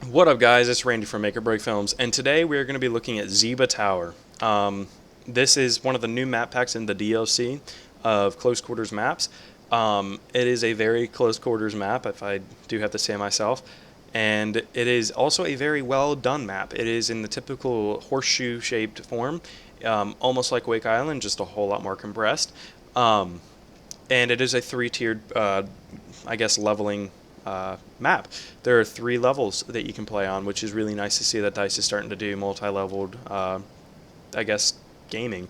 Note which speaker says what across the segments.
Speaker 1: What up, guys? It's Randy from Make or Break Films, and today we're going to be looking at Ziba Tower. This is one of the new map packs in the DLC of close quarters maps. It is a very close quarters map, if I do have to say myself, and it is also a very well done map. It is in the typical horseshoe shaped form, almost like Wake Island, just a whole lot more compressed. And it is a three-tiered, I guess, leveling map. There are 3 levels that you can play on, which is really nice to see that DICE is starting to do multi-leveled, I guess, gaming.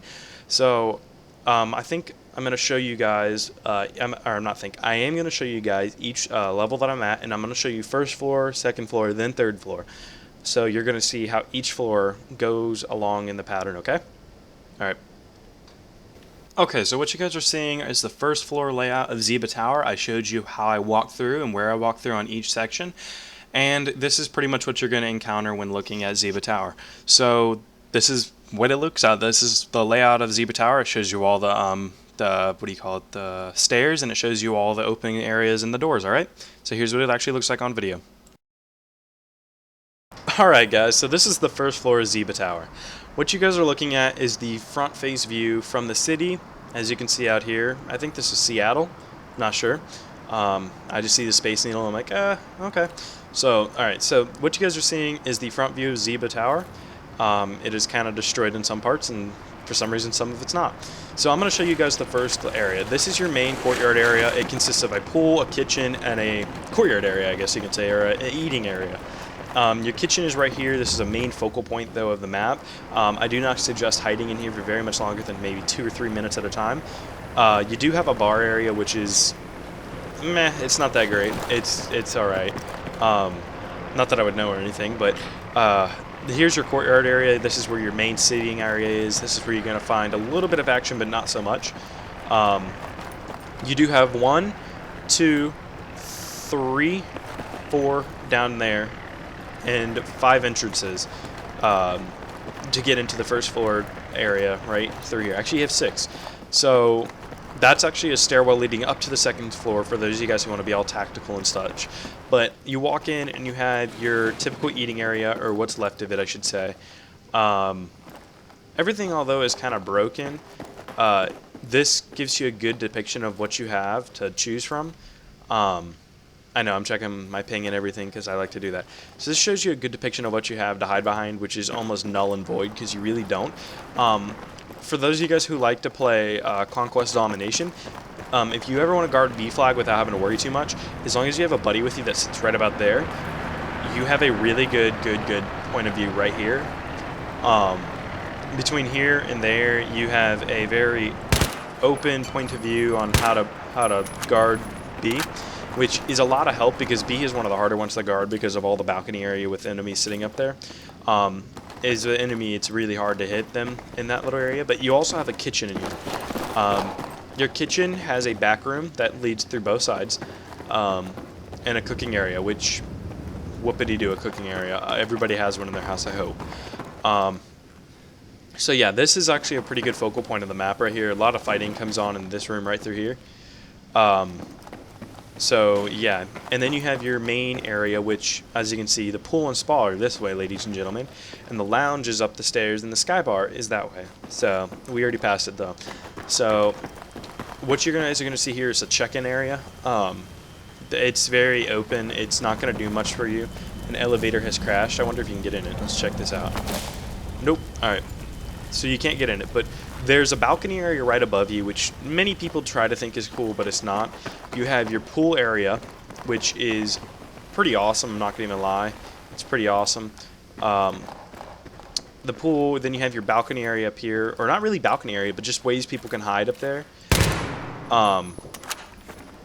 Speaker 1: So I think I'm going to show you guys, or not think, I am going to show you guys each level that I'm at, and I'm going to show you first floor, second floor, then third floor. So you're going to see how each floor goes along in the pattern, okay? All right. Okay, so what you guys are seeing is the first floor layout of Ziba Tower. I showed you how I walked through and where I walked through on each section. And this is pretty much what you're going to encounter when looking at Ziba Tower. So this is what it looks like. This is the layout of Ziba Tower. It shows you all the what do you call it, the stairs, and it shows you all the opening areas and the doors, alright? So here's what it actually looks like on video. Alright guys, so this is the first floor of Ziba Tower. What you guys are looking at is the front face view from the city. As you can see out here, I think this is Seattle, not sure. I just see the Space Needle and I'm like, okay. So, alright, so what you guys are seeing is the front view of Ziba Tower. It is kind of destroyed in some parts, and for some reason some of it's not. So I'm going to show you guys the first area. This is your main courtyard area. It consists of a pool, a kitchen, and a courtyard area, I guess you could say, or an eating area. Your kitchen is right here. This is a main focal point, though, of the map. I do not suggest hiding in here for very much longer than maybe 2 or 3 minutes at a time. You do have a bar area, which is meh. It's not that great. It's all right. Not that I would know or anything, but here's your courtyard area. This is where your main seating area is. This is where you're going to find a little bit of action, but not so much. You do have 1, 2, 3, 4 down there, and 5 entrances to get into the first floor area right through here. Actually, you have 6. So that's actually a stairwell leading up to the second floor for those of you guys who want to be all tactical and such. But you walk in and you have your typical eating area, or what's left of it, I should say. Everything, although, is kind of broken. This gives you a good depiction of what you have to choose from. I know, I'm checking my ping and everything because I like to do that. So this shows you a good depiction of what you have to hide behind, which is almost null and void because you really don't. For those of you guys who like to play Conquest Domination, if you ever want to guard B flag without having to worry too much, as long as you have a buddy with you that sits right about there, you have a really good point of view right here. Between here and there, you have a very open point of view on how to guard B, which is a lot of help because B is one of the harder ones to guard because of all the balcony area with enemies sitting up there. As an enemy, it's really hard to hit them in that little area, but you also have a kitchen in here. Your kitchen has a back room that leads through both sides, and a cooking area, which, whoopity-doo, a cooking area. Everybody has one in their house, I hope. So yeah, this is actually a pretty good focal point of the map right here. A lot of fighting comes on in this room right through here. So yeah, and then you have your main area, which, as you can see, the pool and spa are this way, ladies and gentlemen, and the lounge is up the stairs, and the sky bar is that way. So we already passed it though. So what you guys are going to see here is a check-in area. It's very open. It's not going to do much for you. An elevator has crashed. I wonder if you can get in it. Let's check this out. Nope. All right. So you can't get in it, but there's a balcony area right above you, which many people try to think is cool, but it's not. You have your pool area, which is pretty awesome. I'm not going to even lie. It's pretty awesome. The pool, then you have your balcony area up here, or not really balcony area, but just ways people can hide up there. And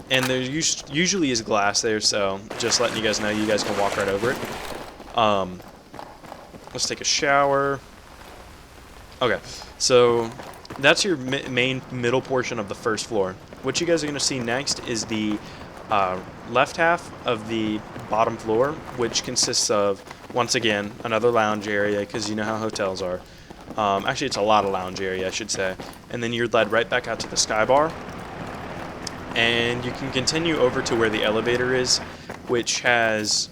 Speaker 1: there usually is glass there, so just letting you guys know, you guys can walk right over it. Let's take a shower. Okay, so that's your main middle portion of the first floor. What you guys are going to see next is the left half of the bottom floor, which consists of, once again, another lounge area, because you know how hotels are. Actually, it's a lot of lounge area, I should say. And then you're led right back out to the sky bar. And you can continue over to where the elevator is, which has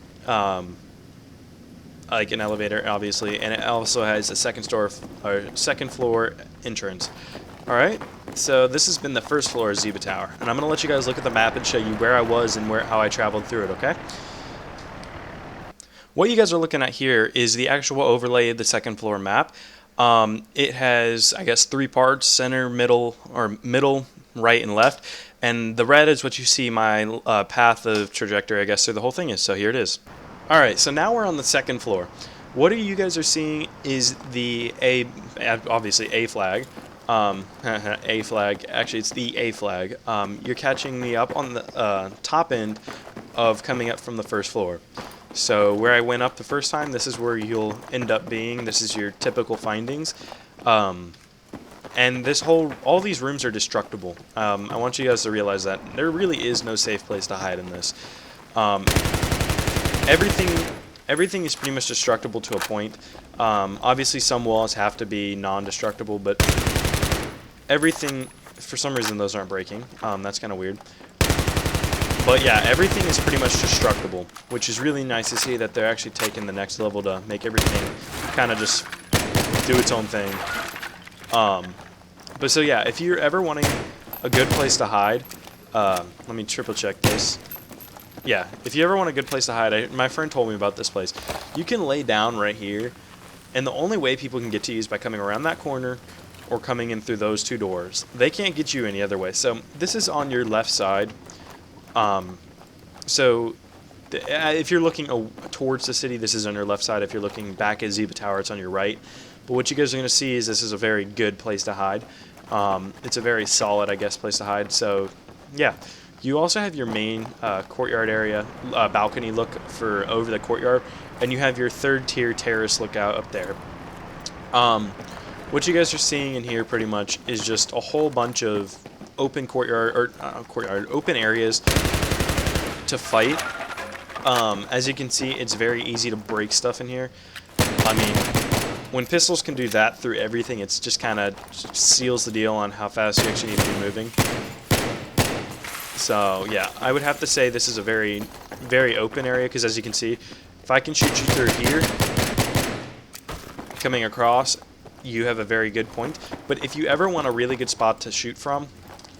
Speaker 1: like an elevator, obviously, and it also has a second floor entrance. All right, so this has been the first floor of Ziba Tower, and I'm gonna let you guys look at the map and show you where I was and how I traveled through it. Okay. What you guys are looking at here is the actual overlay of the second floor map. It has, I guess, 3 parts: center, middle, right, and left. And the red is what you see my path of trajectory, I guess, through the whole thing is. So here it is. All right, so now we're on the second floor. What you guys are seeing is the obviously A flag. A flag. Actually, it's the A flag. You're catching me up on the top end of coming up from the first floor. So where I went up the first time, this is where you'll end up being. This is your typical findings. And all these rooms are destructible. I want you guys to realize that there really is no safe place to hide in this. Everything is pretty much destructible to a point. Obviously, some walls have to be non-destructible, but everything, for some reason, those aren't breaking. That's kind of weird. But yeah, everything is pretty much destructible, which is really nice to see that they're actually taking the next level to make everything kind of just do its own thing. But so yeah, if you're ever wanting a good place to hide, let me triple check this. Yeah, if you ever want a good place to hide, my friend told me about this place. You can lay down right here, and the only way people can get to you is by coming around that corner or coming in through those 2 doors. They can't get you any other way. So this is on your left side. If you're looking towards the city, this is on your left side. If you're looking back at Ziba Tower, it's on your right. But what you guys are going to see is this is a very good place to hide. It's a very solid, I guess, place to hide. So, yeah. You also have your main courtyard area, balcony look for over the courtyard, and you have your 3rd tier terrace lookout up there. What you guys are seeing in here pretty much is just a whole bunch of open open areas to fight. As you can see, it's very easy to break stuff in here. I mean, when pistols can do that through everything, it's just kind of seals the deal on how fast you actually need to be moving. So yeah, I would have to say this is a very, very open area, because as you can see, if I can shoot you through here, coming across, you have a very good point. But if you ever want a really good spot to shoot from,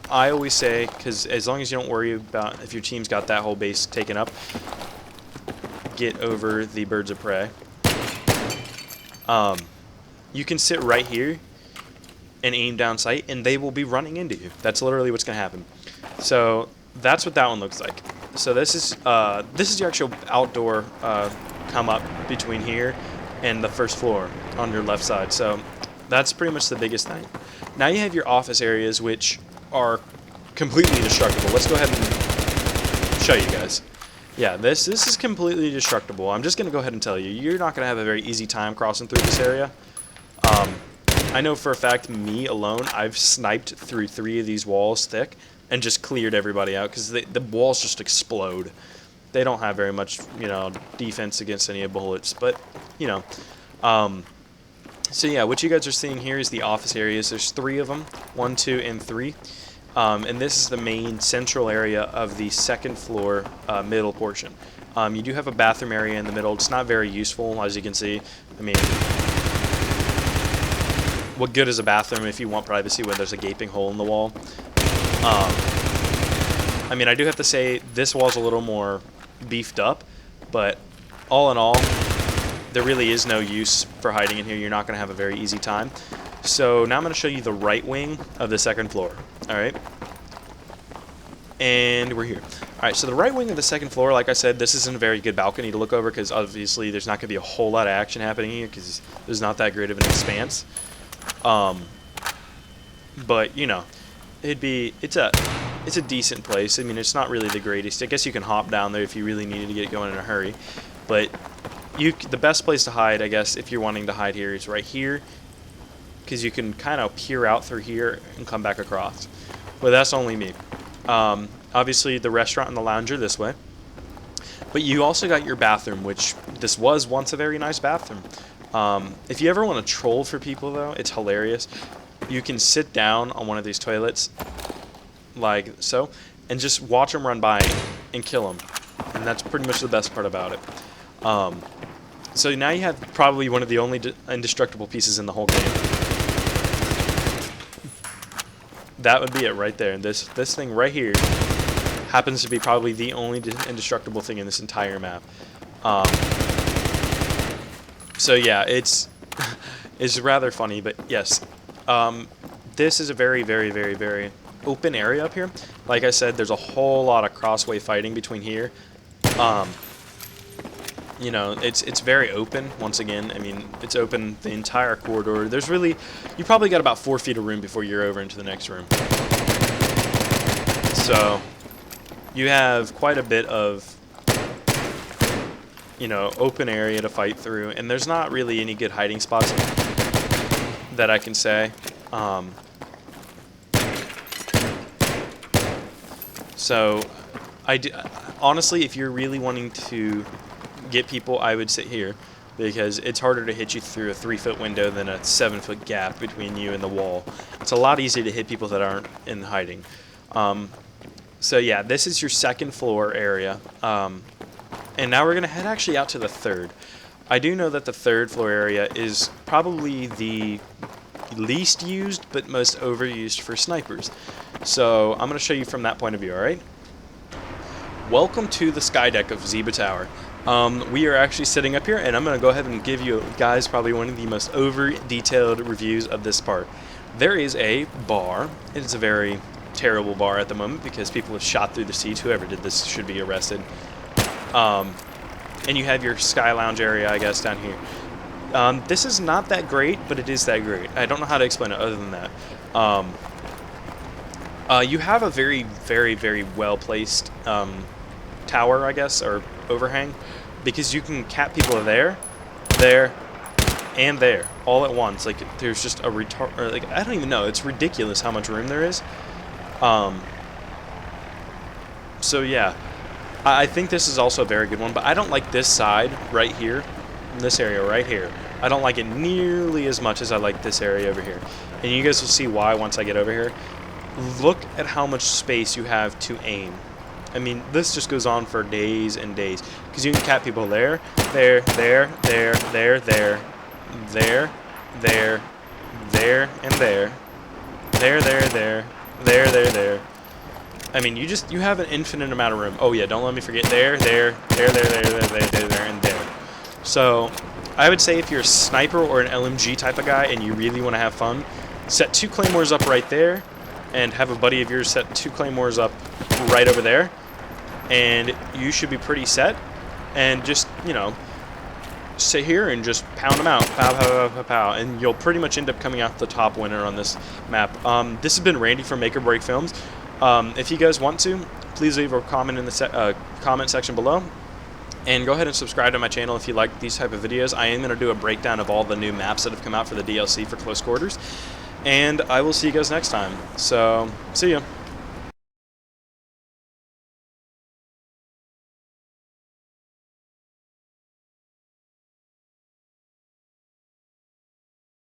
Speaker 1: I always say, because as long as you don't worry about if your team's got that whole base taken up, get over the birds of prey. You can sit right here and aim down sight, and they will be running into you. That's literally what's going to happen. So that's what that one looks like. So this is your actual outdoor come up between here and the first floor on your left side. So that's pretty much the biggest thing. Now you have your office areas, which are completely destructible. Let's go ahead and show you guys. Yeah, this is completely destructible. I'm just going to go ahead and tell you, you're not going to have a very easy time crossing through this area. I know for a fact, me alone, I've sniped through 3 of these walls thick and just cleared everybody out, because the walls just explode. They don't have very much, defense against any bullets, but, so yeah, what you guys are seeing here is the office areas. There's 3 of them, 1, 2, and 3. And this is the main central area of the second floor middle portion. You do have a bathroom area in the middle. It's not very useful, as you can see. I mean, what good is a bathroom if you want privacy when there's a gaping hole in the wall? I mean, I do have to say this wall's a little more beefed up, but all in all, there really is no use for hiding in here. You're not going to have a very easy time. So now I'm going to show you the right wing of the second floor. All right. And we're here. All right, so the right wing of the second floor, like I said, this isn't a very good balcony to look over, because obviously there's not going to be a whole lot of action happening here, because there's not that great of an expanse. But it's a decent place. I mean, it's not really the greatest. I guess you can hop down there if you really needed to get going in a hurry. But the best place to hide, I guess, if you're wanting to hide here, is right here, because you can kind of peer out through here and come back across. But that's only me. Obviously, the restaurant and the lounge are this way. But you also got your bathroom, which this was once a very nice bathroom. If you ever want to troll for people, though, it's hilarious. You can sit down on one of these toilets, like so, and just watch them run by and kill them. And that's pretty much the best part about it. So now you have probably one of the only indestructible pieces in the whole game. That would be it right there. This thing right here happens to be probably the only indestructible thing in this entire map. So yeah, it's rather funny, but yes, this is a very, very, very, very open area up here. Like I said, there's a whole lot of crossway fighting between here. You know, it's very open. Once again, I mean, it's open the entire corridor. There's really, you probably got about 4 feet of room before you're over into the next room. So you have quite a bit of, you know, open area to fight through, and there's not really any good hiding spots that I can say. So honestly, if you're really wanting to get people, I would sit here, because it's harder to hit you through a 3-foot window than a 7-foot gap between you and the wall. It's a lot easier to hit people that aren't in hiding. So yeah, this is your second floor area, and now we're gonna head actually out to the third. I do know that the third floor area is probably the least used but most overused for snipers. So I'm gonna show you from that point of view. All right. Welcome to the sky deck of Ziba Tower. We are actually sitting up here, and I'm going to go ahead and give you guys probably one of the most over-detailed reviews of this part. There is a bar. It's a very terrible bar at the moment because people have shot through the seats. Whoever did this should be arrested. And you have your sky lounge area, I guess, down here. This is not that great, but it is that great. I don't know how to explain it other than that. You have a very, very, very well-placed tower, I guess, or overhang, because you can cap people there, and there, all at once. Like, there's just a like, I don't even know. It's ridiculous how much room there is. So yeah, I think this is also a very good one, but I don't like this side right here, this area right here. I don't like it nearly as much as I like this area over here. And you guys will see why once I get over here. Look at how much space you have to aim. I mean, this just goes on for days and days, because you can cap people there, there, there, there, there, there, there, there, there, and there, there, there, there, there, there, there. I mean, you have an infinite amount of room. Oh yeah, don't let me forget there, there, there, there, there, there, there, there, there, and there. So I would say if you're a sniper or an LMG type of guy and you really want to have fun, set 2 claymores up right there, and have a buddy of yours set 2 claymores up right over there, and you should be pretty set. And just, you know, sit here and just pound them out, pow, pow, pow, pow, pow, and you'll pretty much end up coming out the top winner on this map. This has been Randy from Make or Break Films. If you guys want to, please leave a comment in the comment section below, and go ahead and subscribe to my channel if you like these type of videos. I am going to do a breakdown of all the new maps that have come out for the DLC for Close Quarters, and I will see you guys next time. So, see ya.